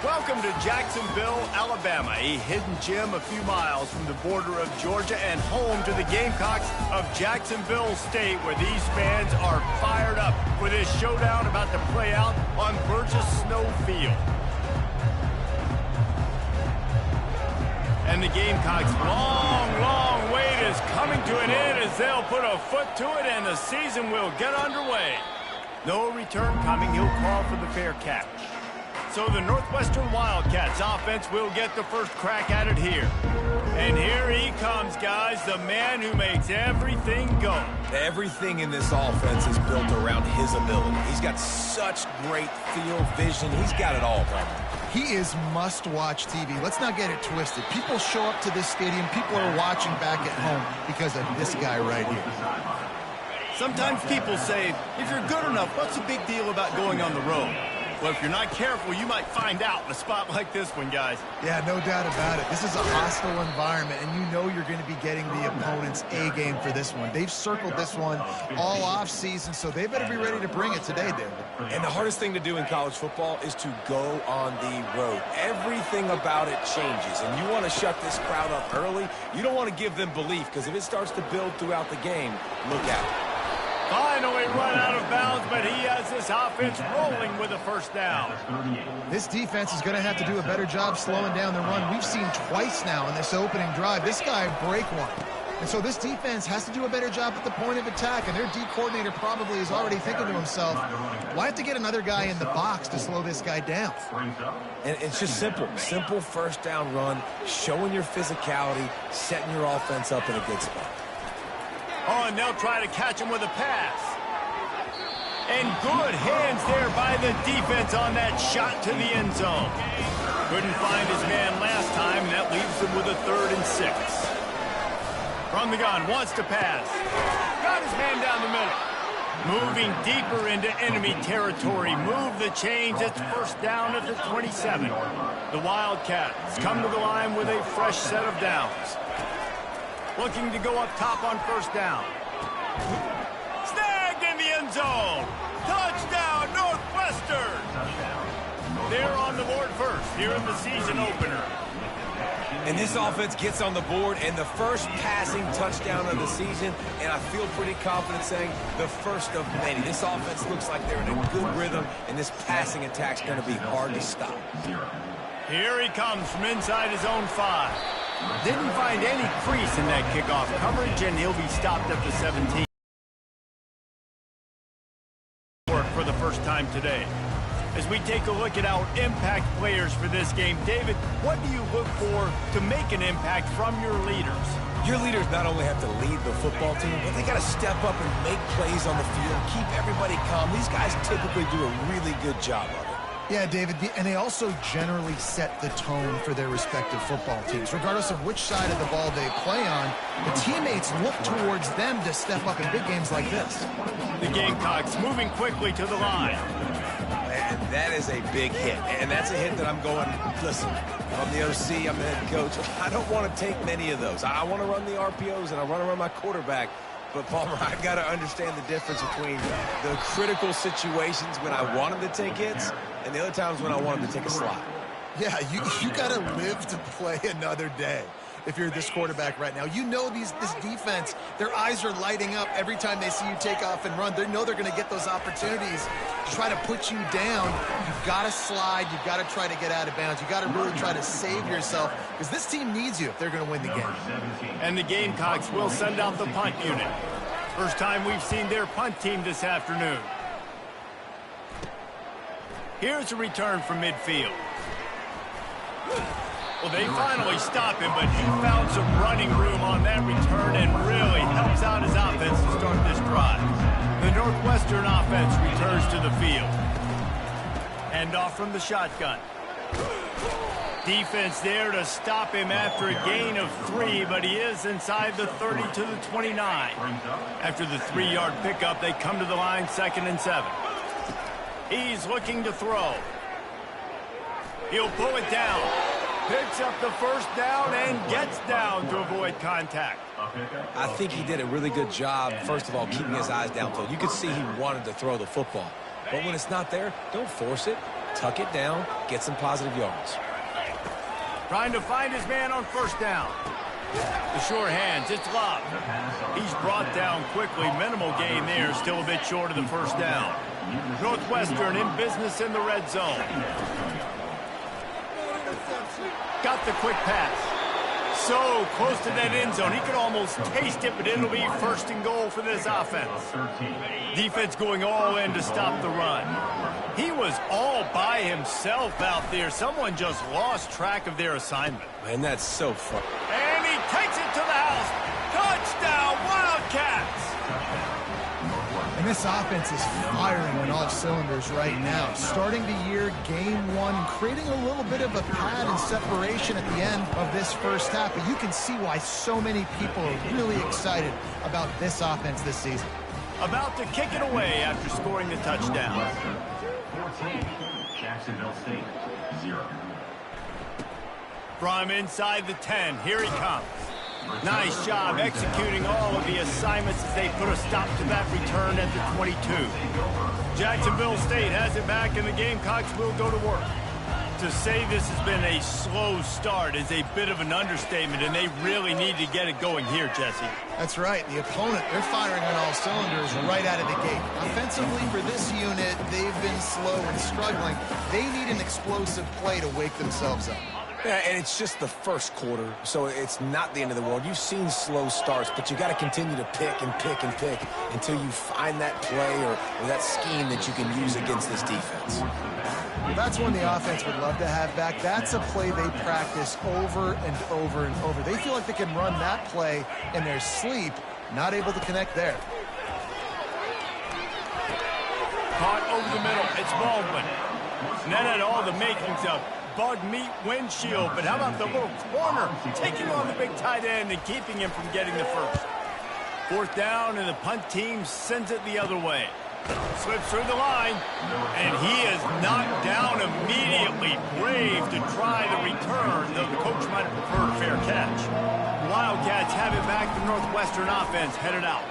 Welcome to Jacksonville, Alabama, a hidden gem a few miles from the border of Georgia and home to the Gamecocks of Jacksonville State, where these fans are fired up for this showdown about to play out on Burgess Snow Field. And the Gamecocks' long wait is coming to an end as they'll put a foot to it and the season will get underway. No return coming. He'll call for the fair catch. So the Northwestern Wildcats offense will get the first crack at it here. And here he comes, guys, the man who makes everything go. Everything in this offense is built around his ability. He's got such great field vision. He's got it all, Brandon. He is must-watch TV. Let's not get it twisted. People show up to this stadium. People are watching back at home because of this guy right here. Sometimes people say, if you're good enough, what's the big deal about going on the road? Well, if you're not careful, you might find out in a spot like this one, guys. Yeah, no doubt about it. This is a hostile environment, and you know you're going to be getting the opponent's A-game for this one. They've circled this one all off-season, so they better be ready to bring it today, David. And the hardest thing to do in college football is to go on the road. Everything about it changes, and you want to shut this crowd up early. You don't want to give them belief, because if it starts to build throughout the game, look out. Finally run out of bounds, but he has this offense rolling with a first down. This defense is going to have to do a better job slowing down the run. We've seen twice now in this opening drive. This guy break one. And so this defense has to do a better job at the point of attack, and their D coordinator probably is already thinking to himself, well, I have to get another guy in the box to slow this guy down. And it's just simple first down run, showing your physicality, setting your offense up in a good spot. Oh, and they'll try to catch him with a pass. And good hands there by the defense on that shot to the end zone. Couldn't find his man last time, and that leaves him with a 3rd and 6. From the gun, wants to pass. Got his man down the middle. Moving deeper into enemy territory. Move the chains. It's first down at the 27. The Wildcats come to the line with a fresh set of downs. Looking to go up top on first down. Snagged in the end zone. Touchdown, Northwestern. They're on the board first here in the season opener. And this offense gets on the board and the first passing touchdown of the season, and I feel pretty confident saying the first of many. This offense looks like they're in a good rhythm, and this passing attack's going to be hard to stop. Here he comes from inside his own 5. Didn't find any crease in that kickoff coverage, and he'll be stopped at the 17. Work for the first time today. As we take a look at our impact players for this game, David, what do you look for to make an impact from your leaders? Your leaders not only have to lead the football team, but they got to step up and make plays on the field, keep everybody calm. These guys typically do a really good job of it. Yeah, David, and they also generally set the tone for their respective football teams. Regardless of which side of the ball they play on, the teammates look towards them to step up in big games like this. The Gamecocks moving quickly to the line. Man, that is a big hit, and that's a hit that I'm going, listen, I'm the OC, I'm the head coach. I don't want to take many of those. I want to run the RPOs, and I want to run my quarterback. But, Palmer, I've got to understand the difference between the critical situations when I want him to take hits and the other times when I want him to take a slide. Yeah, you got to live to play another day if you're this quarterback right now. You know this defense, their eyes are lighting up every time they see you take off and run. They know they're going to get those opportunities to try to put you down. You've got to slide. You've got to try to get out of bounds. You've got to really try to save yourself because this team needs you if they're going to win the game. And the Gamecocks will send out the punt unit. First time we've seen their punt team this afternoon. Here's a return from midfield. Well, they finally stop him, but he found some running room on that return and really helps out his offense to start this drive. The Northwestern offense returns to the field. Hand off from the shotgun. Defense there to stop him after a gain of 3, but he is inside the 30 to the 29. After the 3-yard pickup, they come to the line 2nd and 7. He's looking to throw. He'll pull it down. Picks up the first down and gets down to avoid contact. I think he did a really good job, first of all, keeping his eyes downfield. You could see he wanted to throw the football. But when it's not there, don't force it. tuck it down, get some positive yards. Trying to find his man on first down. The sure hands, it's Love. He's brought down quickly. Minimal gain there, still a bit short of the first down. Northwestern in business in the red zone. Got the quick pass. So close to that end zone. He could almost taste it, but it'll be first and goal for this offense. Defense going all in to stop the run. He was all by himself out there. Someone just lost track of their assignment. Man, that's so fun. And he takes it to the house. Touchdown, Wildcats! And this offense is firing on all cylinders right now. Starting the year, game one, creating a little bit of a pad and separation at the end of this first half. But you can see why so many people are really excited about this offense this season. About to kick it away after scoring the touchdown. 14, Jacksonville State, 0. From inside the 10, here he comes. Nice job executing all of the assignments as they put a stop to that return at the 22. Jacksonville State has it back, and the Gamecocks will go to work. To say this has been a slow start is a bit of an understatement, and they really need to get it going here, Jesse. That's right. The opponent, they're firing on all cylinders right out of the gate. Offensively, for this unit, they've been slow and struggling. They need an explosive play to wake themselves up. Yeah, and it's just the first quarter, so it's not the end of the world. You've seen slow starts, but you got to continue to pick and pick and pick until you find that play or that scheme that you can use against this defense. That's one the offense would love to have back. That's a play they practice over and over and over. They feel like they can run that play in their sleep, not able to connect there. Caught over the middle. It's Baldwin. And that had all the makings of bug meat windshield, but how about the little corner taking on the big tight end and keeping him from getting the first? Fourth down, and the punt team sends it the other way. Slips through the line, and he is knocked down immediately. Brave to try the return, though the coach might have preferred a fair catch. Wildcats have it back. The Northwestern offense headed out.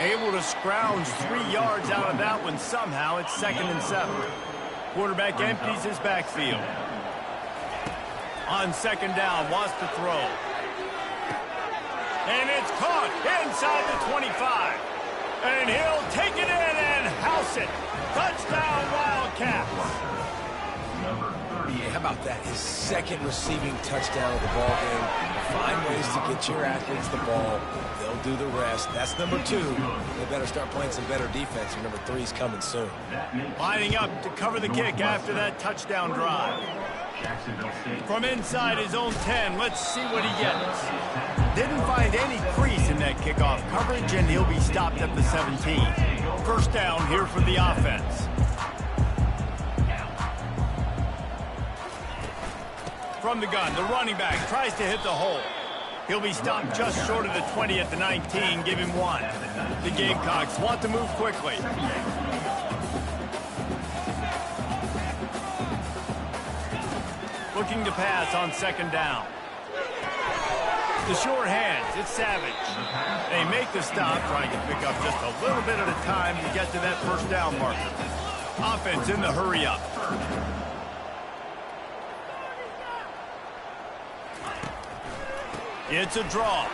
Able to scrounge 3 yards out of that one somehow. It's 2nd and 7. Quarterback empties his backfield. On 2nd down, wants to throw. And it's caught inside the 25. And he'll take it in and house it. Touchdown, Wildcats. Yeah, how about that? His second receiving touchdown of the ball game. Find ways to get your athletes the ball. They'll do the rest. That's number 2. They better start playing some better defense. Number 3's coming soon. Lining up to cover the kick after that touchdown drive. From inside his own 10, let's see what he gets. Didn't find any crease in that kickoff coverage, and he'll be stopped at the 17. First down here for the offense. From the gun, the running back tries to hit the hole. He'll be stopped just short of the 20 at the 19. Give him 1. The Gamecocks want to move quickly. Looking to pass on 2nd down. The short hands, it's Savage. They make the stop, trying to pick up just a little bit at a time to get to that first down marker. Offense in the hurry up. It's a draw.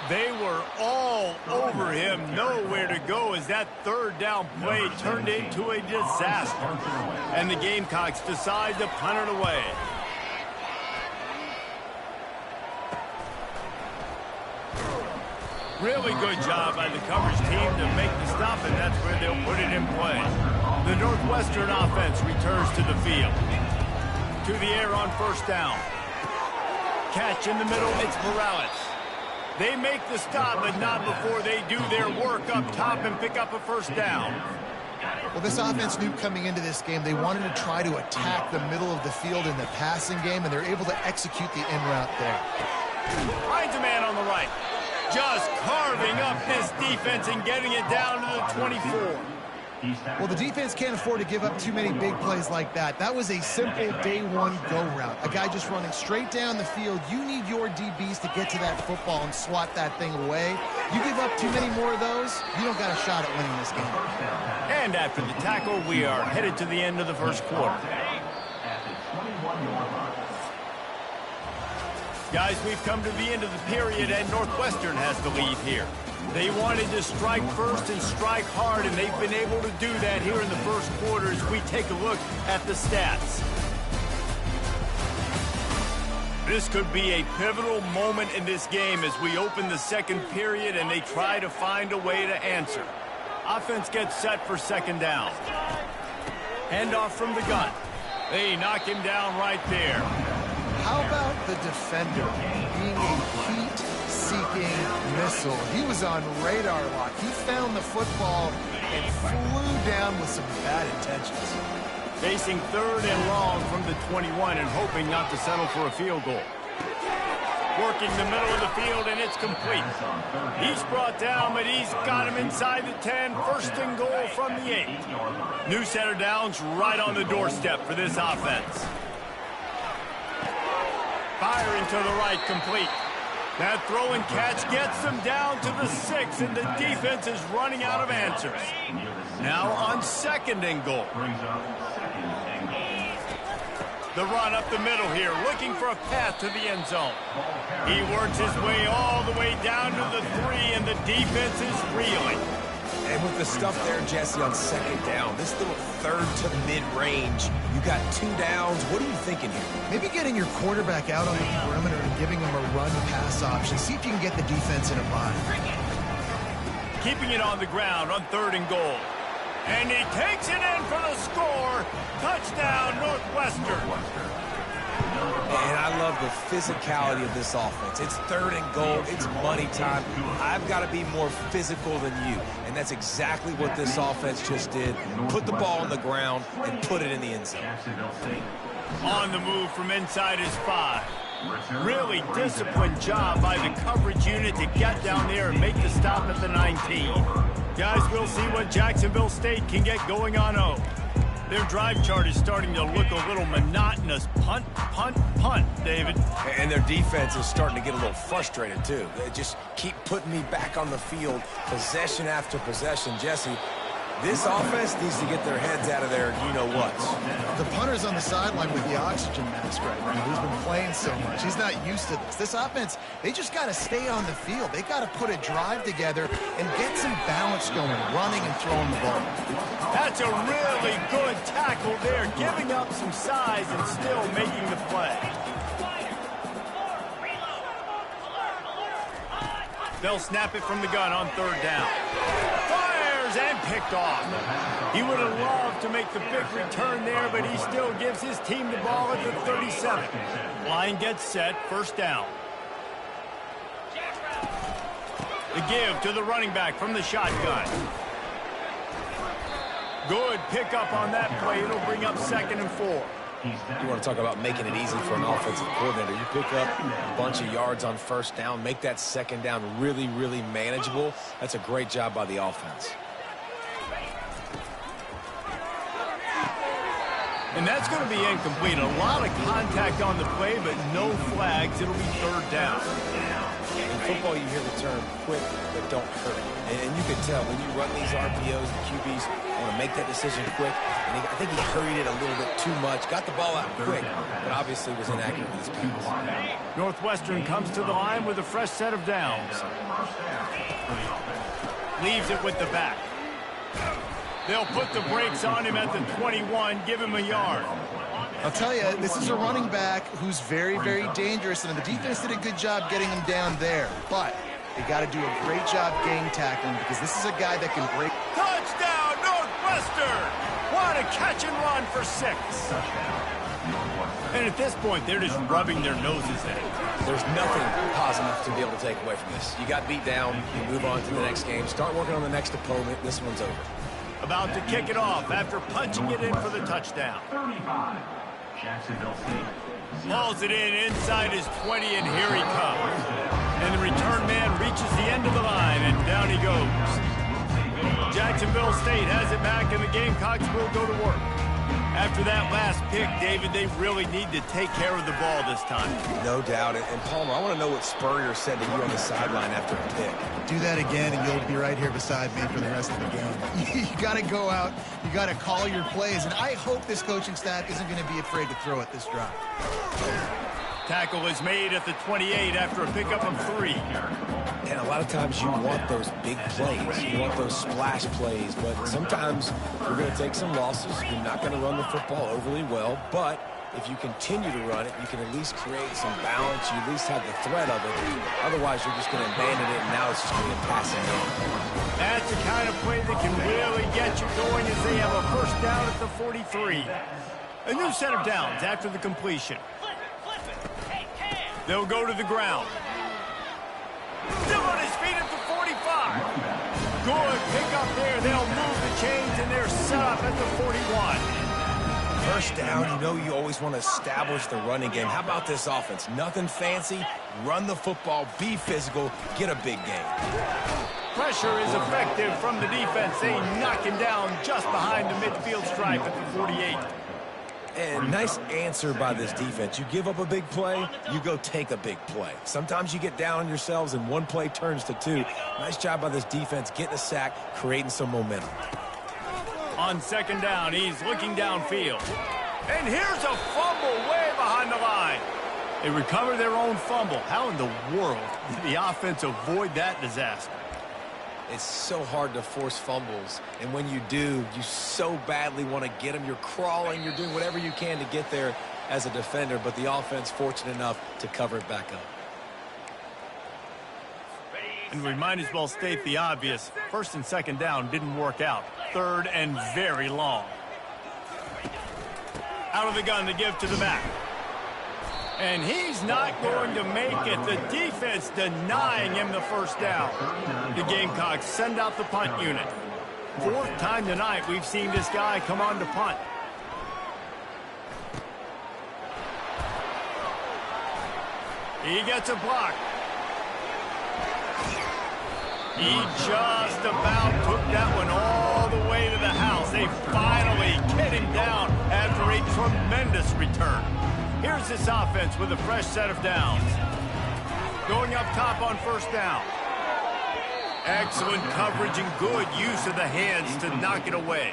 They were all over him, nowhere to go as that 3rd down play turned into a disaster. And the Gamecocks decide to punt it away. Really good job by the coverage team to make the stop, and that's where they'll put it in play. The Northwestern offense returns to the field. To the air on first down. Catch in the middle, it's Morales. They make the stop, but not before they do their work up top and pick up a first down. Well, this offense knew coming into this game they wanted to try to attack the middle of the field in the passing game, and they're able to execute the in route there. Finds a man on the right. Just carving up this defense and getting it down to the 24. Well, the defense can't afford to give up too many big plays like that. That was a simple day one go route. A guy just running straight down the field. You need your DBs to get to that football and swat that thing away. You give up too many more of those, you don't got a shot at winning this game. And after the tackle, we are headed to the end of the first quarter. Guys, we've come to the end of the period, and Northwestern has the lead here. They wanted to strike first and strike hard, and they've been able to do that here in the first quarter as we take a look at the stats. This could be a pivotal moment in this game as we open the second period and they try to find a way to answer. Offense gets set for second down. Handoff from the gun. They knock him down right there. How about the defender being a heat-seeking missile? He was on radar lock. He found the football and flew down with some bad intentions. Facing third and long from the 21 and hoping not to settle for a field goal. Working the middle of the field, and it's complete. He's brought down, but he's got him inside the 10. First and goal from the 8. New set of downs right on the doorstep for this offense. Firing to the right, complete. That throw and catch gets them down to the 6, and the defense is running out of answers. Now on second and goal. The run up the middle here, looking for a path to the end zone. He works his way all the way down to the 3, and the defense is reeling. And with the stuff there, Jesse, on second down, this little third to mid-range, you got 2 downs. What are you thinking here? Maybe getting your quarterback out on the perimeter and giving him a run-pass option. See if you can get the defense in a bind. Keeping it on the ground on third and goal. And he takes it in for the score. Touchdown, Northwestern. And I love the physicality of this offense. It's third and goal. It's money time. I've got to be more physical than you. And that's exactly what this offense just did. Put the ball on the ground and put it in the end zone. On the move from inside his 5. Really disciplined job by the coverage unit to get down there and make the stop at the 19. Guys, we'll see what Jacksonville State can get going on O. Their drive chart is starting to look a little monotonous. Punt, punt, punt, David. And their defense is starting to get a little frustrated, too. They just keep putting me back on the field, possession after possession. Jesse, this offense needs to get their heads out of their you-know-whats. The punter's on the sideline with the oxygen mask right now. He's been playing so much. He's not used to this. This offense, they just got to stay on the field. They got to put a drive together and get some balance going, running and throwing the ball. That's a really good tackle there, giving up some size and still making the play. They'll snap it from the gun on third down. Fires and picked off. He would have loved to make the big return there, but he still gives his team the ball at the 37. Line gets set, first down. The give to the running back from the shotgun. Good pickup on that play. It'll bring up second and 4. You want to talk about making it easy for an offensive coordinator. You pick up a bunch of yards on first down, make that second down really, really manageable. That's a great job by the offense. And that's going to be incomplete. A lot of contact on the play, but no flags. It'll be third down. In football, you hear the term quick, but don't hurry. And you can tell when you run these RPOs, the QBs want to make that decision quick. And I think he hurried it a little bit too much. Got the ball out quick, but obviously was inaccurate with his pass. Northwestern comes to the line with a fresh set of downs. Leaves it with the back. They'll put the brakes on him at the 21, give him a yard. I'll tell you, this is a running back who's very, very dangerous, and the defense did a good job getting him down there. But they got to do a great job gang tackling because this is a guy that can break. Touchdown, Northwestern! What a catch and run for 6. And at this point, they're just rubbing their noses in it. There's nothing positive to be able to take away from this. You got beat down, you move on to the next game, start working on the next opponent. This one's over. About to kick it off after punching it in for the touchdown. 35. Jacksonville State. Hauls it in inside his 20, and here he comes. And the return man reaches the end of the line, and down he goes. Jacksonville State has it back, and the Gamecocks will go to work. After that last pick, David, they really need to take care of the ball this time. No doubt. And Palmer, I want to know what Spurrier said to you on the sideline after the pick. Do that again, and you'll be right here beside me for the rest of the game. You got to go out. You got to call your plays, and I hope this coaching staff isn't going to be afraid to throw it this drive. Tackle is made at the 28 after a pickup of 3. And a lot of times you want those big plays. You want those splash plays. But sometimes you're going to take some losses. You're not going to run the football overly well. But if you continue to run it, you can at least create some balance. You at least have the threat of it. Otherwise, you're just going to abandon it, and now it's just going to be a passing game. That's the kind of play that can really get you going as they have a first down at the 43. A new set of downs after the completion. They'll go to the ground. Still on his feet at the 45. Good pick up there. They'll move the chains, and they're set up at the 41. First down, you know you always want to establish the running game. How about this offense? Nothing fancy. Run the football, be physical, get a big gain. Pressure is effective from the defense. They knock him down just behind the midfield stripe at the 48. And nice answer by this defense. You give up a big play, you go take a big play. Sometimes you get down on yourselves and one play turns to 2. Nice job by this defense getting a sack, creating some momentum. On second down, he's looking downfield. And here's a fumble way behind the line. They recover their own fumble. How in the world did the offense avoid that disaster? It's so hard to force fumbles, and when you do, you so badly want to get them. You're crawling, you're doing whatever you can to get there as a defender, but the offense fortunate enough to cover it back up. And we might as well state the obvious. First and second down didn't work out. Third and very long. Out of the gun to give to the back. And he's not going to make it. The defense denying him the first down. The Gamecocks send out the punt unit. 4th time tonight we've seen this guy come on to punt. He gets a block. He just about took that one all the way to the house. They finally get him down after a tremendous return. Here's this offense with a fresh set of downs. Going up top on first down. Excellent coverage and good use of the hands to knock it away.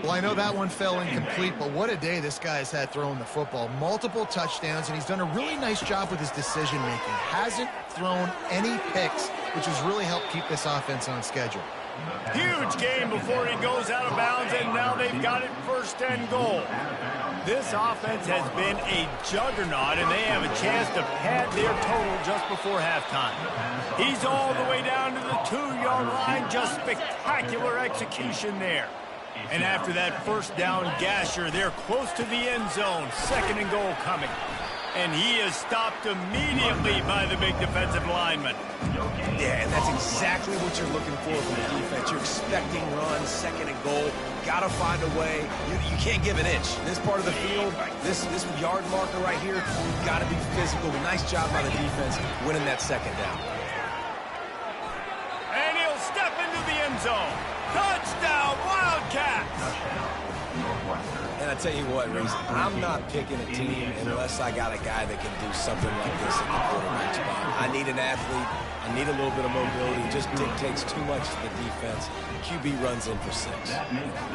Well, I know that one fell incomplete, but what a day this guy has had throwing the football. Multiple touchdowns, and he's done a really nice job with his decision-making. Hasn't thrown any picks, which has really helped keep this offense on schedule. Huge game before he goes out of bounds, and now they've got it 1st and goal. This offense has been a juggernaut, and they have a chance to pad their total just before halftime. He's all the way down to the 2-yard line. Just spectacular execution there. And after that first down gasher, they're close to the end zone. 2nd and goal coming. And he is stopped immediately by the big defensive lineman. Yeah, and that's exactly what you're looking for from the defense. You're expecting runs, 2nd and goal. Got to find a way. You can't give an inch. This part of the field, this yard marker right here, you've got to be physical. Nice job by the defense winning that 2nd down. And he'll step into the end zone. Touchdown, Wildcats! And I tell you what, Reese, I'm not picking a team unless I got a guy that can do something like this at the quarterback spot. I need an athlete. I need a little bit of mobility. It just dictates too much to the defense. QB runs in for 6.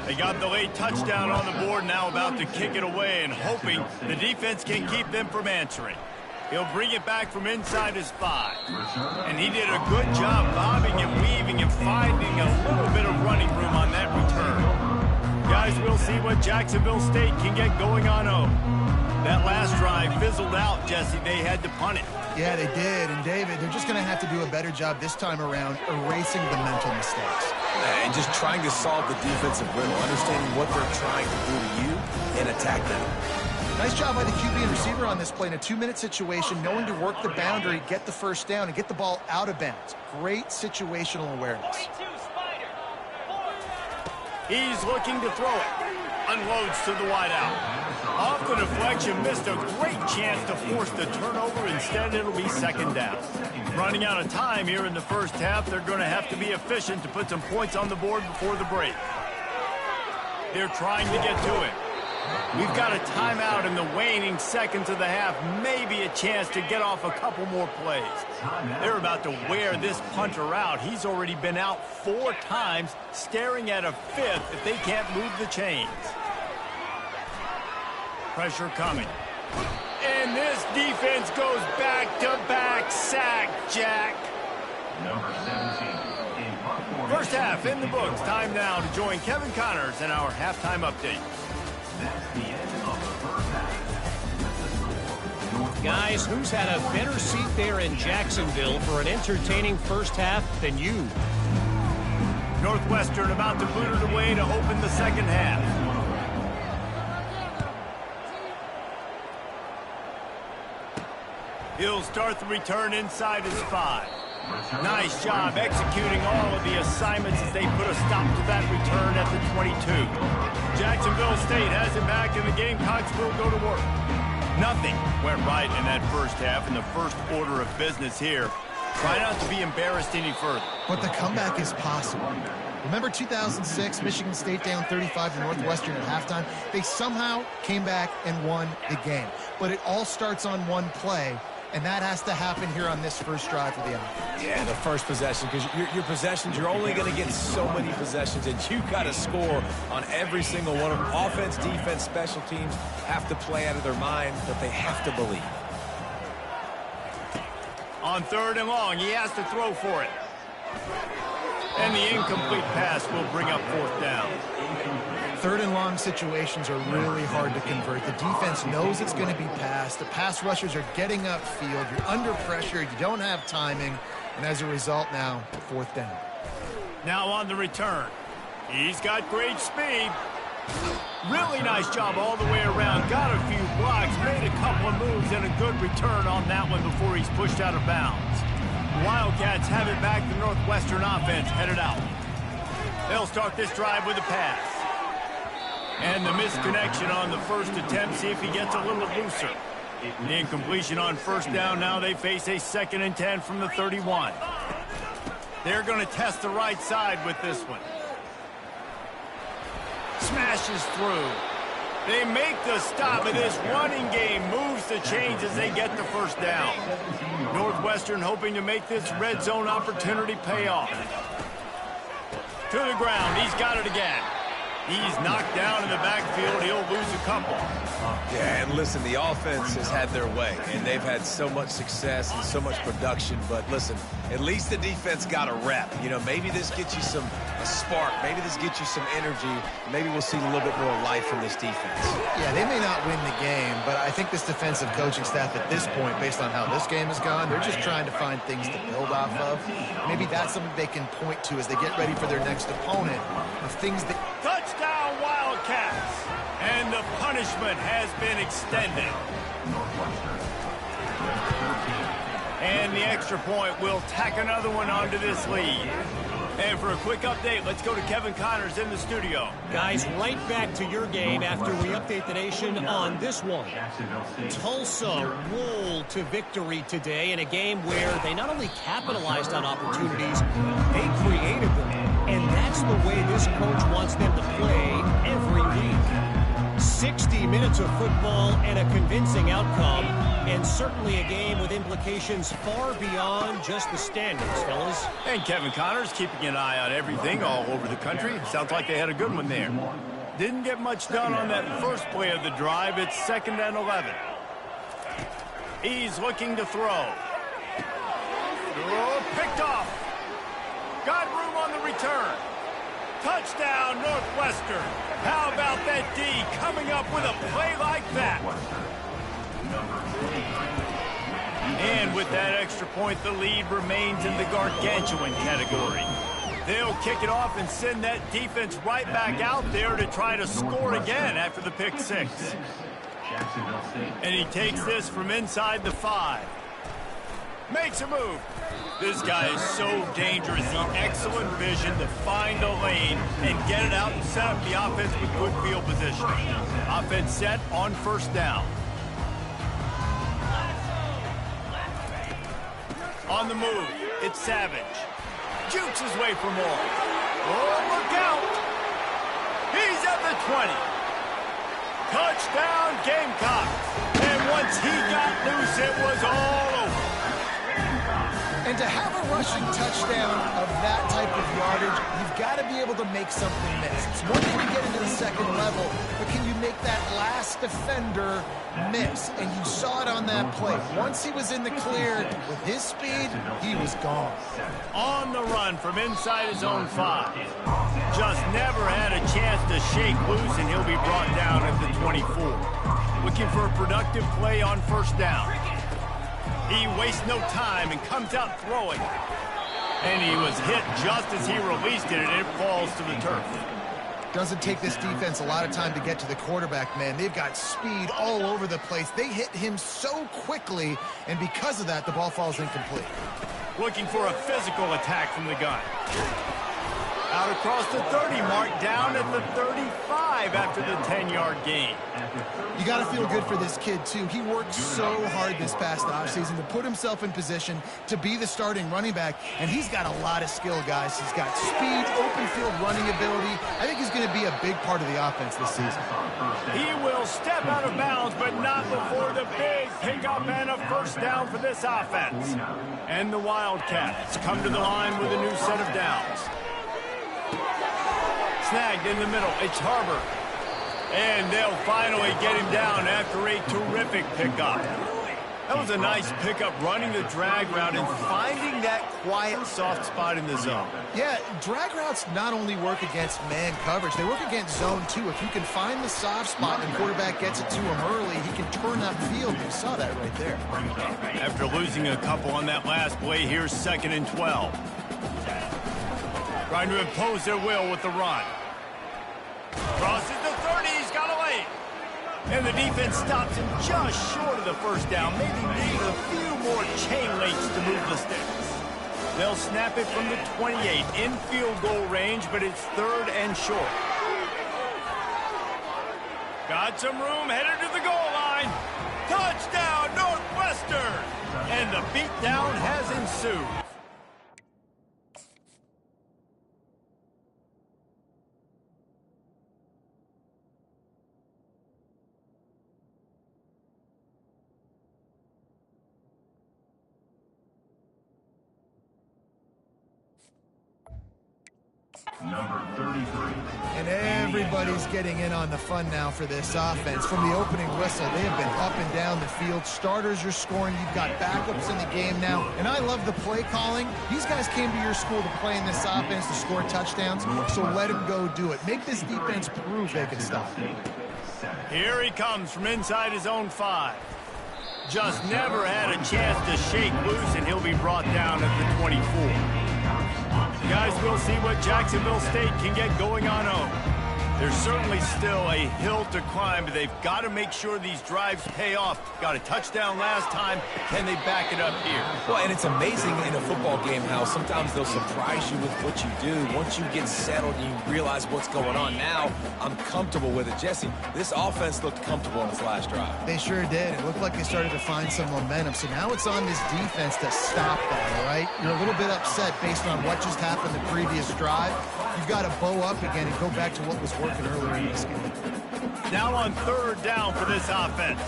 They got the late touchdown on the board, now about to kick it away and hoping the defense can keep them from answering. He'll bring it back from inside his 5. And he did a good job bobbing and weaving and finding a little bit of running room on that return. Guys, we'll see what Jacksonville State can get going on home. That last drive fizzled out, Jesse. They had to punt it. Yeah, they did. And, David, they're just going to have to do a better job this time around erasing the mental mistakes. And just trying to solve the defensive riddle, understanding what they're trying to do to you and attack them. Nice job by the QB and receiver on this play in a 2-minute situation, knowing to work the boundary, get the first down, and get the ball out of bounds. Great situational awareness. He's looking to throw it. Unloads to the wideout. Off the deflection, missed a great chance to force the turnover. Instead, it'll be second down. Running out of time here in the first half, they're going to have to be efficient to put some points on the board before the break. They're trying to get to it. We've got a timeout in the waning seconds of the half. Maybe a chance to get off a couple more plays. They're about to wear this punter out. He's already been out 4 times, staring at a 5th if they can't move the chains. Pressure coming. And this defense goes back-to-back sack, Jack. Number 17. In punt formation. First half in the books. Time now to join Kevin Connors in our halftime update. That's the end of the first half. Guys, who's had a better seat there in Jacksonville for an entertaining first half than you? Northwestern about to boot it away to open the second half. He'll start the return inside his 5. Nice job executing all of the assignments as they put a stop to that return at the 22. Jacksonville State has it back, and the Gamecocks will go to work. Nothing went right in that first half, and the first order of business here. Try not to be embarrassed any further. But the comeback is possible. Remember 2006, Michigan State down 35 to Northwestern at halftime? They somehow came back and won the game. But it all starts on one play, and that has to happen here on this first drive of the offense. Yeah, the first possession, because your possessions, you're only going to get so many possessions, and you got to score on every single one of them. Offense, defense, special teams have to play out of their mind, but they have to believe. On 3rd and long, he has to throw for it. And the incomplete pass will bring up 4th down. 3rd and long situations are really hard to convert. The defense knows it's going to be passed. The pass rushers are getting upfield. You're under pressure. You don't have timing. And as a result now, 4th down. Now on the return. He's got great speed. Really nice job all the way around. Got a few blocks, made a couple of moves, and a good return on that one before he's pushed out of bounds. Wildcats have it back. The Northwestern offense headed out. They'll start this drive with a pass. And the misconnection on the first attempt. See if he gets a little looser. The incompletion on 1st down. Now they face a 2nd and 10 from the 31. They're going to test the right side with this one. Smashes through. They make the stop, and this running game moves the chains as they get the 1st down. Northwestern hoping to make this red zone opportunity pay off. To the ground. He's got it again. He's knocked down in the backfield. He'll lose a couple. Yeah, and listen, the offense has had their way, and they've had so much success and so much production. But listen, at least the defense got a rep. You know, maybe this gets you a spark. Maybe this gets you some energy. Maybe we'll see a little bit more life from this defense. Yeah, they may not win the game, but I think this defensive coaching staff at this point, based on how this game has gone, they're just trying to find things to build off of. Maybe that's something they can point to as they get ready for their next opponent, of things that... Touchdown, Wildcats! And the punishment has been extended. And the extra point will tack another one onto this lead. And for a quick update, let's go to Kevin Connors in the studio. Guys, right back to your game after we update the nation on this one. Tulsa rolled to victory today in a game where they not only capitalized on opportunities, they created them. And that's the way this coach wants them to play every week. 60 minutes of football and a convincing outcome, and certainly a game with implications far beyond just the standings, fellas. And Kevin Connors keeping an eye on everything all over the country. Sounds like they had a good one there. Didn't get much done on that first play of the drive. It's 2nd and 11. He's looking to throw. Oh, picked off. Got room on the return. Touchdown, Northwestern. How about that D coming up with a play like that? And with that extra point, the lead remains in the gargantuan category. They'll kick it off and send that defense right back out there to try to score again after the pick 6. And he takes this from inside the 5. Makes a move. This guy is so dangerous. The excellent vision to find a lane and get it out and set up the offense with good field position. Offense set on first down. On the move, it's Savage. Jukes his way for more. Oh, look out! He's at the 20. Touchdown, Gamecocks. And once he got loose, it was all over. And to have a rushing touchdown of that type of yardage, you've got to be able to make something miss. It's one thing to get into the second level, but can you make that last defender miss? And you saw it on that play. Once he was in the clear with his speed, he was gone. On the run from inside his own 5. Just never had a chance to shake loose, and he'll be brought down at the 24. Looking for a productive play on first down. He wastes no time and comes out throwing. And he was hit just as he released it, and it falls to the turf. Doesn't take this defense a lot of time to get to the quarterback, man. They've got speed all over the place. They hit him so quickly, and because of that, the ball falls incomplete. Looking for a physical attack from the gun. Out across the 30 mark, down at the 35 after the 10-yard gain. You got to feel good for this kid, too. He worked so hard this past offseason to put himself in position to be the starting running back, and he's got a lot of skill, guys. He's got speed, open field running ability. I think he's going to be a big part of the offense this season. He will step out of bounds, but not before the big pickup and a first down for this offense. And the Wildcats come to the line with a new set of downs. Snagged in the middle, it's Harbor. And they'll finally get him down after a terrific pickup. That was a nice pickup, running the drag route and finding that quiet, soft spot in the zone. Yeah, drag routes not only work against man coverage, they work against zone too. If you can find the soft spot and the quarterback gets it to him early, he can turn upfield. You saw that right there. After losing a couple on that last play, here's 2nd and 12. Trying to impose their will with the run. Crosses the 30, he's got a lane. And the defense stops him just short of the first down. Maybe need a few more chain links to move the sticks. They'll snap it from the 28 in field goal range, but it's 3rd and short. Got some room, headed to the goal line. Touchdown, Northwestern! And the beatdown has ensued. Number 33. And everybody's getting in on the fun now for this offense. From the opening whistle, they have been up and down the field. Starters are scoring. You've got backups in the game now. And I love the play calling. These guys came to your school to play in this offense to score touchdowns, so let them go do it. Make this defense prove they can stop. Here he comes from inside his own 5. Just never had a chance to shake loose, and he'll be brought down at the 24. Guys, we'll see what Jacksonville State can get going on home. There's certainly still a hill to climb, but they've got to make sure these drives pay off. Got a touchdown last time. Can they back it up here? Well, and it's amazing in a football game how sometimes they'll surprise you with what you do. Once you get settled and you realize what's going on now, I'm comfortable with it. Jesse, this offense looked comfortable in its last drive. They sure did. It looked like they started to find some momentum. So now it's on this defense to stop that, all right? You're a little bit upset based on what just happened the previous drive. You've got to bow up again and go back to what was working earlier in this game. Now on 3rd down for this offense.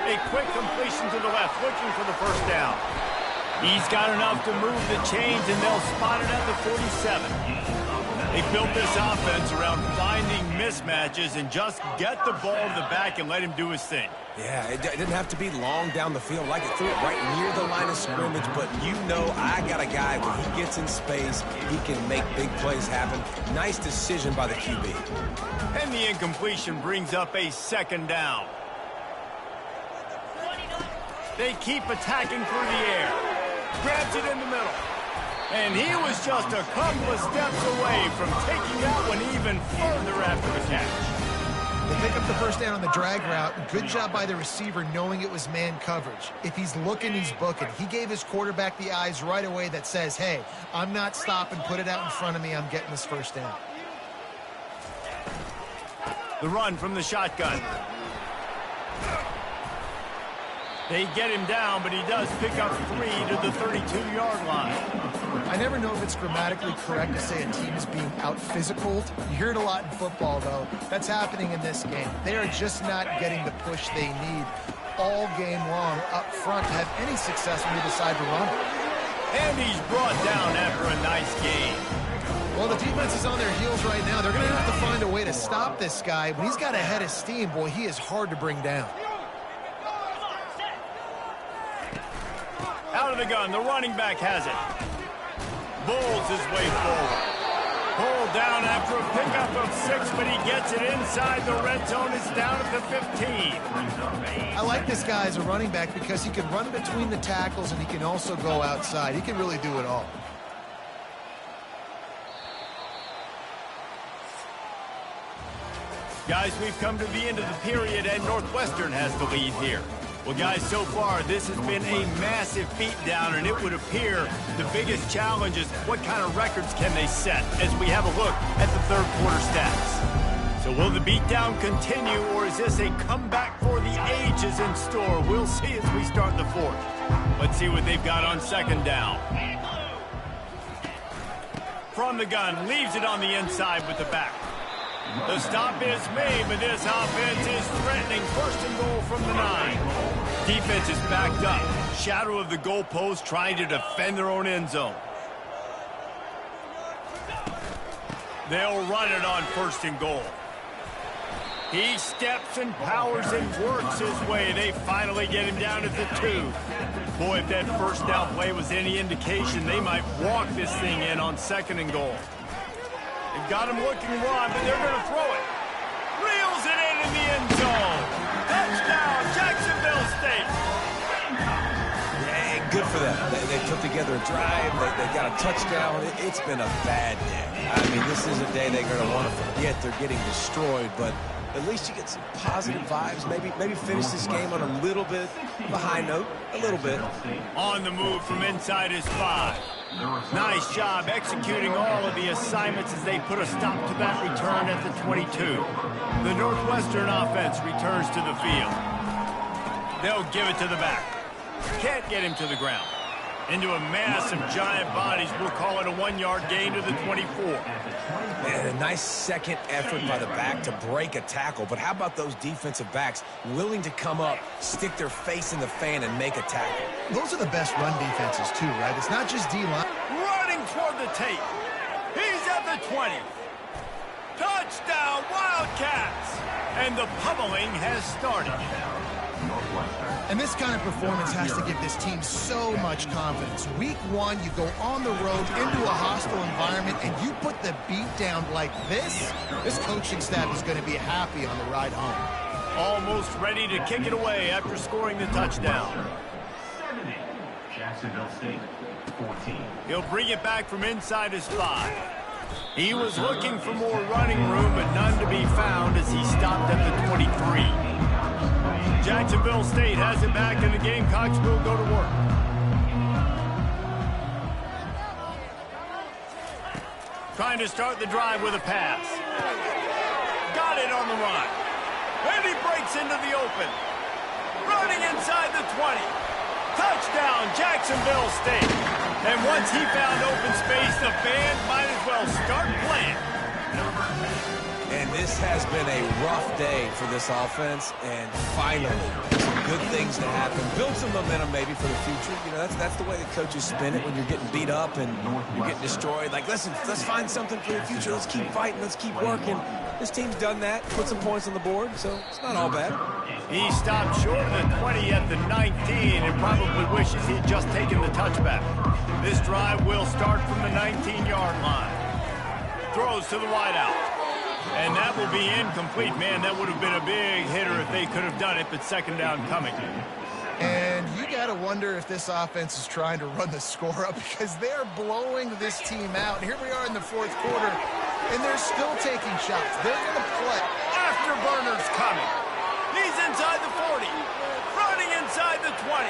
A quick completion to the left, looking for the first down. He's got enough to move the chains, and they'll spot it at the 47. They built this offense around finding mismatches and just get the ball to the back and let him do his thing. Yeah, it didn't have to be long down the field. Like it threw it right near the line of scrimmage, but you know I got a guy when he gets in space, he can make big plays happen. Nice decision by the QB. And the incompletion brings up a 2nd down. They keep attacking through the air. Grabs it in the middle. And he was just a couple of steps away from taking that one even further after the catch. The pick up the first down on the drag route. Good job by the receiver knowing it was man coverage. If he's looking, he's booking. He gave his quarterback the eyes right away that says, hey, I'm not stopping, put it out in front of me, I'm getting this first down. The run from the shotgun. They get him down, but he does pick up 3 to the 32-yard line. I never know if it's grammatically correct to say a team is being out-physicaled. You hear it a lot in football, though. That's happening in this game. They are just not getting the push they need all game long up front to have any success when they decide to run it. And he's brought down after a nice game. Well, the defense is on their heels right now. They're going to have to find a way to stop this guy. When he's got a head of steam, boy, he is hard to bring down. Out of the gun, the running back has it. Bulls his way forward. Pulled down after a pickup of 6, but he gets it inside the red zone. It's down at the 15. I like this guy as a running back because he can run between the tackles and he can also go outside. He can really do it all. Guys, we've come to the end of the period, and Northwestern has the lead here. Well, guys, so far, this has been a massive beatdown, and it would appear the biggest challenge is what kind of records can they set as we have a look at the third quarter stats. So will the beatdown continue, or is this a comeback for the ages in store? We'll see as we start the fourth. Let's see what they've got on second down. From the gun, leaves it on the inside with the back. The stop is made, but this offense is threatening. First and goal from the 9. Defense is backed up. Shadow of the goalpost trying to defend their own end zone. They'll run it on first and goal. He steps and powers and works his way. They finally get him down at the 2. Boy, if that first down play was any indication, they might walk this thing in on second and goal. They've got him looking wrong, but they're going to throw it. Reels it in the end zone. Touchdown, Jacksonville State. Yeah, good for them. They put together a drive. They got a touchdown. It's been a bad day. I mean, this is a day they're going to want to forget. They're getting destroyed, but at least you get some positive vibes. Maybe finish this game on a little bit of a high note. A little bit. On the move from inside his 5. Nice job executing all of the assignments as they put a stop to that return at the 22. The Northwestern offense returns to the field. They'll give it to the back. Can't get him to the ground. Into a mass of giant bodies. We'll call it a 1-yard gain to the 24. And a nice second effort by the back to break a tackle. But how about those defensive backs willing to come up, stick their face in the fan, and make a tackle? Those are the best run defenses, too, right? It's not just D-line. Running toward the tape. He's at the 20. Touchdown, Wildcats! And the pummeling has started. And this kind of performance has to give this team so much confidence. Week 1, you go on the road into a hostile environment, and you put the beat down like this. This coaching staff is going to be happy on the ride home. Almost ready to kick it away after scoring the touchdown. 70. Jacksonville State, 14. He'll bring it back from inside his 5. He was looking for more running room, but none to be found as he stopped at the 23. Jacksonville State has it back, and the Gamecocks will go to work. Trying to start the drive with a pass. Got it on the run. And he breaks into the open. Running inside the 20. Touchdown, Jacksonville State. And once he found open space, the band might as well start playing. And this has been a rough day for this offense, and finally, some good things to happen. Build some momentum maybe for the future. You know, that's the way the coaches spin it when you're getting beat up and you're getting destroyed. Like, listen, let's find something for the future. Let's keep fighting. Let's keep working. This team's done that, put some points on the board, so it's not all bad. He stopped short of the 20 at the 19 and probably wishes he'd just taken the touchback. This drive will start from the 19-yard line. Throws to the wideout. And that will be incomplete. Man, that would have been a big hitter if they could have done it, but second down coming. And you got to wonder if this offense is trying to run the score up because they're blowing this team out. And here we are in the fourth quarter, and they're still taking shots. They're going to play. Afterburner Pressure's coming. He's inside the 40. Running inside the 20.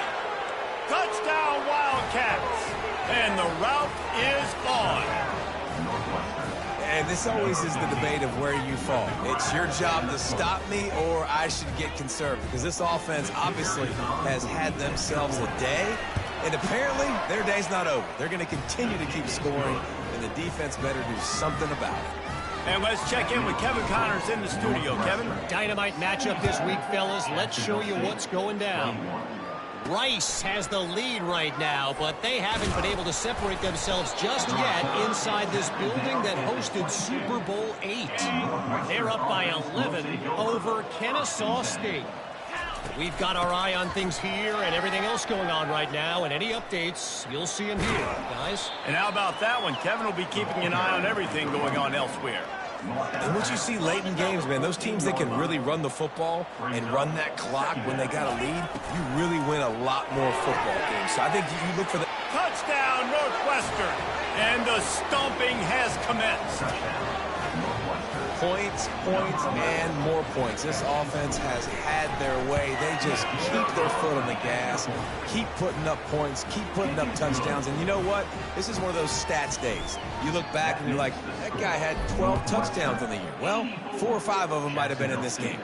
Touchdown, Wildcats. And the route is on. And this always is the debate of where you fall. It's your job to stop me or I should get conservative. Because this offense obviously has had themselves a day. And apparently their day's not over. They're going to continue to keep scoring. And the defense better do something about it. And let's check in with Kevin Connors in the studio. Kevin? Dynamite matchup this week, fellas. Let's show you what's going down. Rice has the lead right now, but they haven't been able to separate themselves just yet inside this building that hosted Super Bowl VIII. They're up by 11 over Kennesaw State. We've got our eye on things here and everything else going on right now, and any updates, you'll see them here, guys. And how about that one? Kevin will be keeping an eye on everything going on elsewhere. And what you see late in games, man, those teams that can really run the football and run that clock when they got a lead, you really win a lot more football games. So I think you look for the... Touchdown, Northwestern. And the stomping has commenced. Points, and more points. This offense has had their way. They just keep their foot on the gas, keep putting up points, keep putting up touchdowns. And you know what? This is one of those stats days. You look back and you're like, that guy had 12 touchdowns in the year. Well, 4 or 5 of them might have been in this game.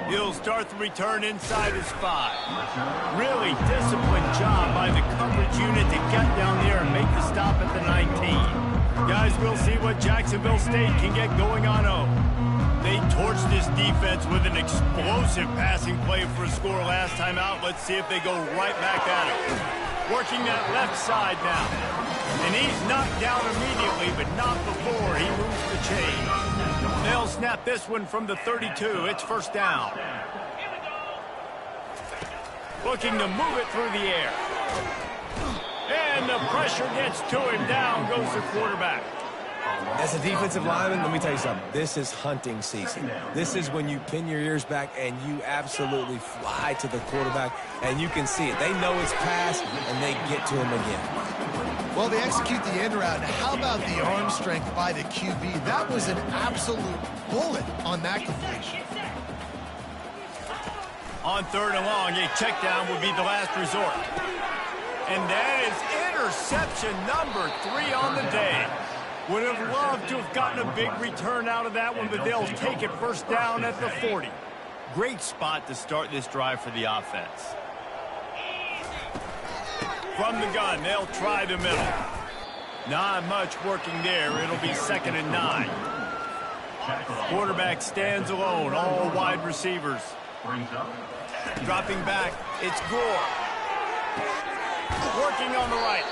He'll start the return inside his 5. Really disciplined job by the coverage unit to get down there and make the stop at the 19. Guys, we'll see what Jacksonville State can get going on. They torched this defense with an explosive passing play for a score last time out. Let's see if they go right back at it. Working that left side now. And he's knocked down immediately, but not before he moves the chain. They'll snap this one from the 32. It's first down. Looking to move it through the air. And the pressure gets to him. Down goes the quarterback. As a defensive lineman, let me tell you something. This is hunting season. This is when you pin your ears back and you absolutely fly to the quarterback, and you can see it. They know it's pass, and they get to him again. Well, they execute the end route. How about the arm strength by the QB? That was an absolute bullet on that completion. On 3rd and long, a check down would be the last resort. And that is interception number 3 on the day. Would have loved to have gotten a big return out of that one, but they'll take it first down at the 40. Great spot to start this drive for the offense. From the gun, they'll try the middle. Not much working there. It'll be 2nd and 9. Quarterback stands alone, all wide receivers. Dropping back, it's Gore. Working on the right.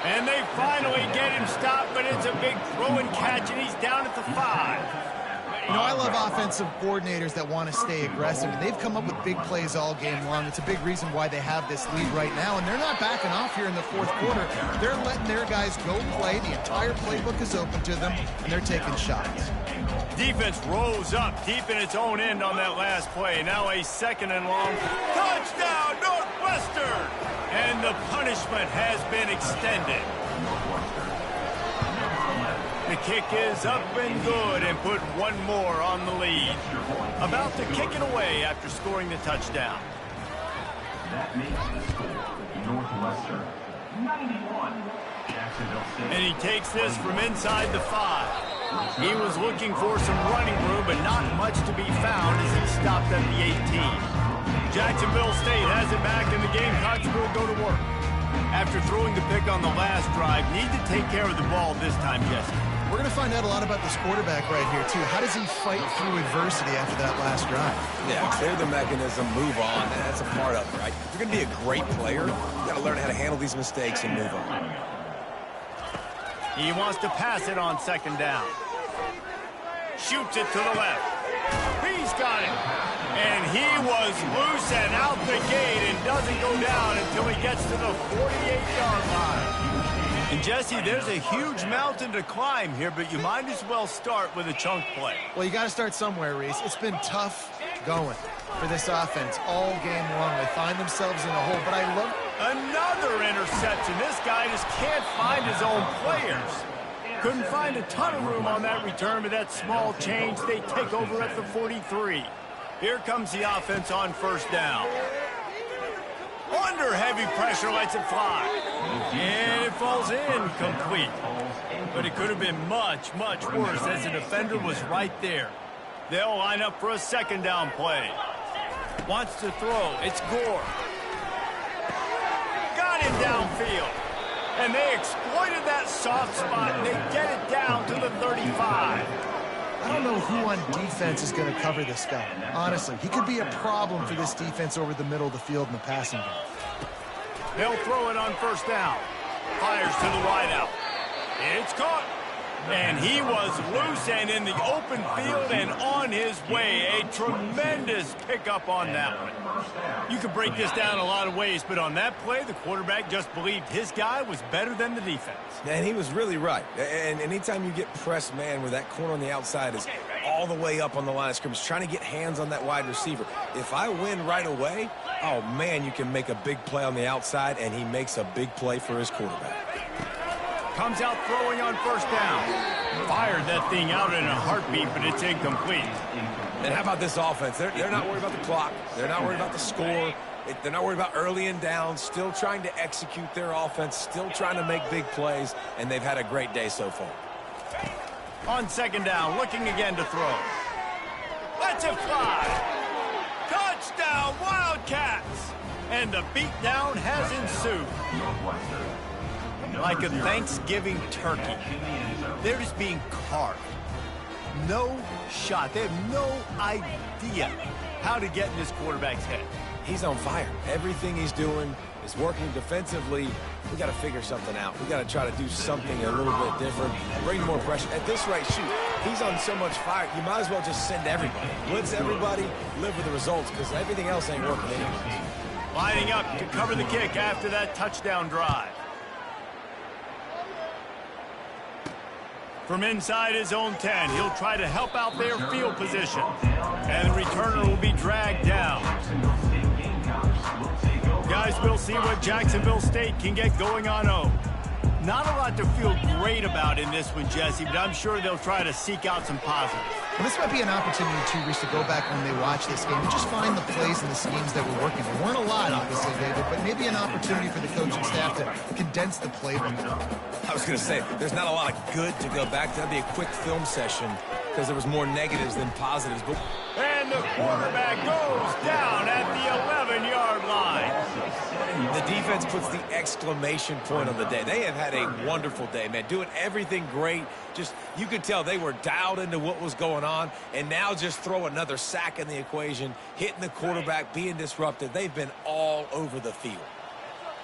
And they finally get him stopped, but it's a big throw and catch, and he's down at the 5. You know, I love offensive coordinators that want to stay aggressive, and they've come up with big plays all game long. It's a big reason why they have this lead right now, and they're not backing off here in the 4th quarter. They're letting their guys go play. The entire playbook is open to them, and they're taking shots. Defense rose up deep in its own end on that last play. Now a 2nd and long. Touchdown, Northwestern! And the punishment has been extended. The kick is up and good and put one more on the lead. About to kick it away after scoring the touchdown. That makes the score Northwestern 91. Jacksonville State. And he takes this from inside the 5. He was looking for some running room, but not much to be found as he stopped at the 18. Jacksonville State has it back, and the Gamecocks will go to work. After throwing the pick on the last drive, need to take care of the ball this time, Jesse. We're going to find out a lot about this quarterback right here, too. How does he fight through adversity after that last drive? Yeah, clear the mechanism, move on. That's a part of it, right? If you're going to be a great player, you got to learn how to handle these mistakes and move on. He wants to pass it on 2nd down. Shoots it to the left. He's got it. And he was loose and out the gate and doesn't go down until he gets to the 48-yard line. And, Jesse, there's a huge mountain to climb here, but you might as well start with a chunk play. Well, you got to start somewhere, Reese. It's been tough going for this offense all game long. They find themselves in a hole, but I love another interception. This guy just can't find his own players. Couldn't find a ton of room on that return, but that small change, they take over at the 43. Here comes the offense on first down. Under heavy pressure, lets it fly. And it falls incomplete. But it could have been much, much worse as the defender was right there. They'll line up for a second down play. Wants to throw. It's Gore. Got him downfield. And they exploited that soft spot, and they get it down to the 35. I don't know who on defense is going to cover this guy. Honestly, he could be a problem for this defense over the middle of the field in the passing game. They'll throw it on first down. Fires to the wideout. It's caught. And he was loose and in the open field and on his way. A tremendous pickup on that one. You can break this down a lot of ways, but on that play, the quarterback just believed his guy was better than the defense. And he was really right. And anytime you get pressed man where that corner on the outside is all the way up on the line of scrimmage, trying to get hands on that wide receiver. If I win right away, oh, man, you can make a big play on the outside, and he makes a big play for his quarterback. Comes out throwing on first down. Fired that thing out in a heartbeat, but it's incomplete. And how about this offense? They're not worried about the clock. They're not worried about the score. They're not worried about early and down. Still trying to execute their offense. Still trying to make big plays. And they've had a great day so far. On second down, looking again to throw. Lets it fly. Touchdown, Wildcats! And the beatdown has ensued. Like a Thanksgiving turkey. They're just being carved. No shot. They have no idea how to get in this quarterback's head. He's on fire. Everything he's doing is working defensively. We got to figure something out. We got to try to do something a little bit different. Bring more pressure. At this rate, shoot, he's on so much fire. You might as well just send everybody. Blitz everybody, live with the results, because everything else ain't working anyway. Lining up to cover the kick after that touchdown drive. From inside his own 10, he'll try to help out their field position. And the returner will be dragged down. Guys, we'll see what Jacksonville State can get going on O. Not a lot to feel great about in this one, Jesse, but I'm sure they'll try to seek out some positives. Well, this might be an opportunity, too, Reese, to go back when they watch this game and just find the plays and the schemes that were working. There weren't a lot, obviously, David, but maybe an opportunity for the coaching staff to condense the playbook. I was going to say, there's not a lot of good to go back to. That'd be a quick film session because there was more negatives than positives. But and the quarterback goes down at the 11-yard line. The defense puts the exclamation point on the day. They have had a wonderful day, man. Doing everything great. Just, you could tell they were dialed into what was going on. And now just throw another sack in the equation, hitting the quarterback, being disrupted. They've been all over the field.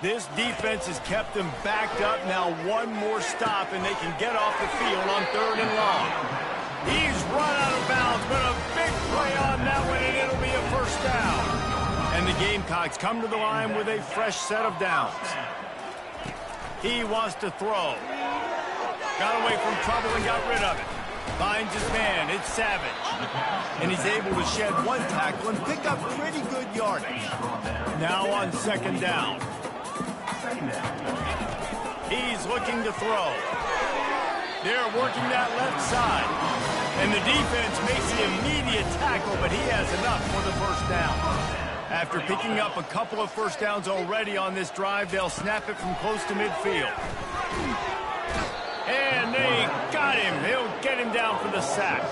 This defense has kept them backed up. Now one more stop, and they can get off the field on 3rd and long. He's run out of bounds, but a big play on that one, and it'll be a first down. And the Gamecocks come to the line with a fresh set of downs. He wants to throw. Got away from trouble and got rid of it. Finds his man. It's Savage. And he's able to shed one tackle and pick up pretty good yardage. Now on second down. He's looking to throw. They're working that left side. And the defense makes the immediate tackle, but he has enough for the first down. After picking up a couple of first downs already on this drive, they'll snap it from close to midfield. And they got him. He'll get him down for the sack.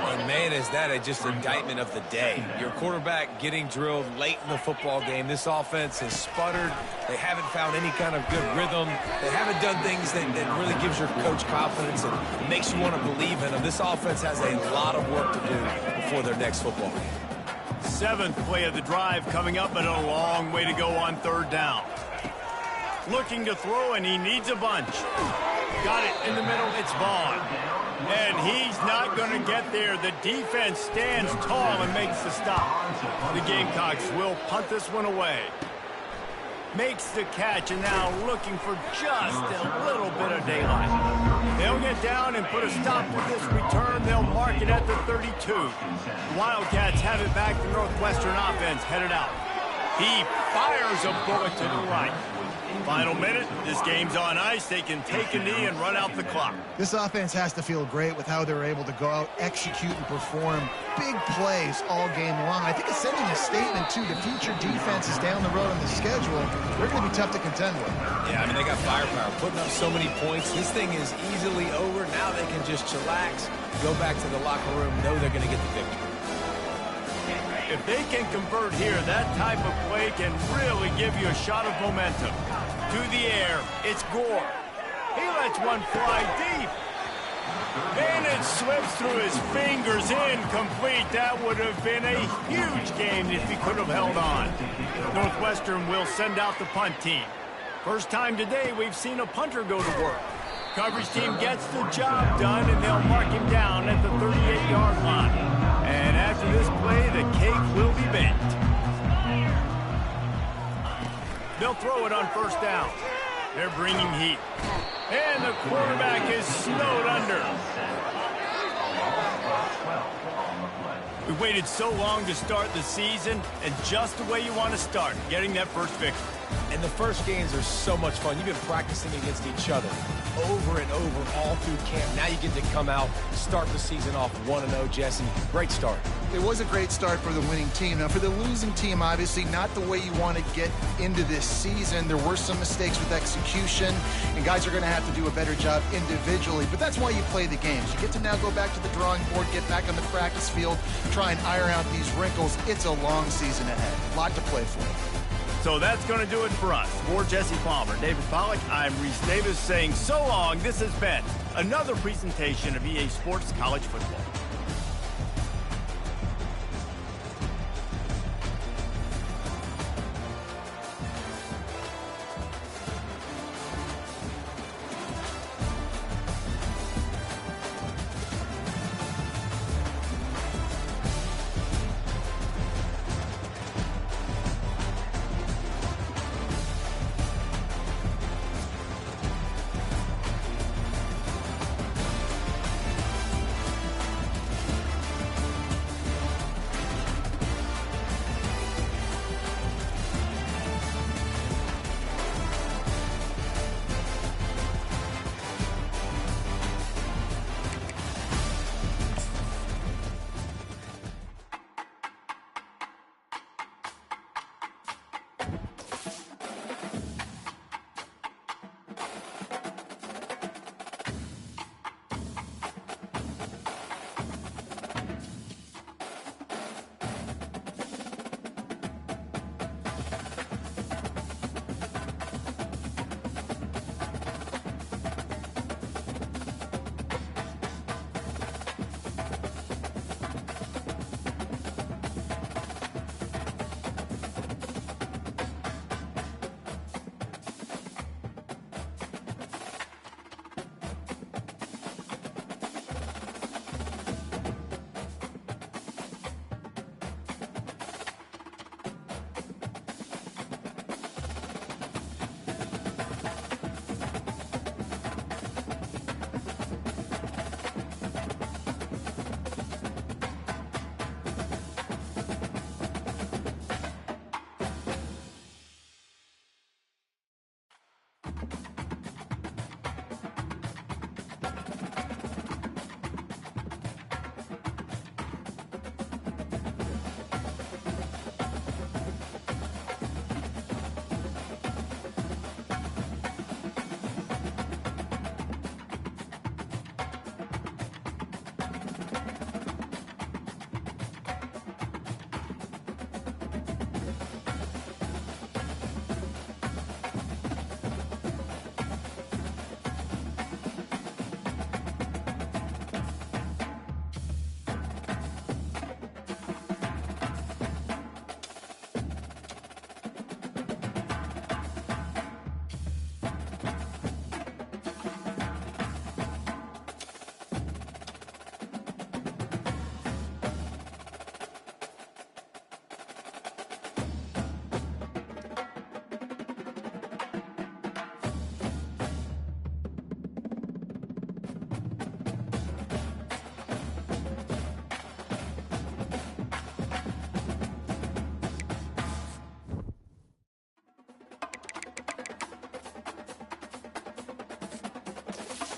And man, is that just indictment of the day. Your quarterback getting drilled late in the football game. This offense has sputtered. They haven't found any kind of good rhythm. They haven't done things that really gives your coach confidence and makes you want to believe in them. This offense has a lot of work to do before their next football game. 7th play of the drive coming up, but a long way to go on 3rd down. Looking to throw, and he needs a bunch. Got it in the middle. It's Vaughn. And he's not going to get there. The defense stands tall and makes the stop. The Gamecocks will punt this one away. Makes the catch, and now looking for just a little bit of daylight. They'll get down and put a stop to this return. They'll mark it at the 32. The Wildcats have it back. The Northwestern offense headed out. He fires a bullet to the right. Final minute. This game's on ice. They can take a knee and run out the clock. This offense has to feel great with how they're able to go out, execute, and perform big plays all game long. I think it's sending a statement to the future defenses down the road on the schedule. They're going to be tough to contend with. Yeah, I mean, they got firepower, putting up so many points. This thing is easily over. Now they can just chillax, go back to the locker room, know they're going to get the victory. If they can convert here, that type of play can really give you a shot of momentum. To the air, it's Gore. He lets one fly deep. And it slips through his fingers, incomplete. That would have been a huge game if he could have held on. Northwestern will send out the punt team. First time today we've seen a punter go to work. Coverage team gets the job done, and they'll mark him down at the 38-yard line. And after this play, the cake will be baked. They'll throw it on first down. They're bringing heat. And the quarterback is snowed under. We waited so long to start the season, and just the way you want to start, getting that first victory. And the first games are so much fun. You've been practicing against each other over and over all through camp. Now you get to come out, start the season off 1-0, Jesse. Great start. It was a great start for the winning team. Now, for the losing team, obviously not the way you want to get into this season. There were some mistakes with execution, and guys are going to have to do a better job individually. But that's why you play the games. You get to now go back to the drawing board, get back on the practice field, try and iron out these wrinkles. It's a long season ahead. A lot to play for. So that's going to do it for us. For Jesse Palmer, David Pollack, I'm Reese Davis saying so long. This has been another presentation of EA Sports College Football.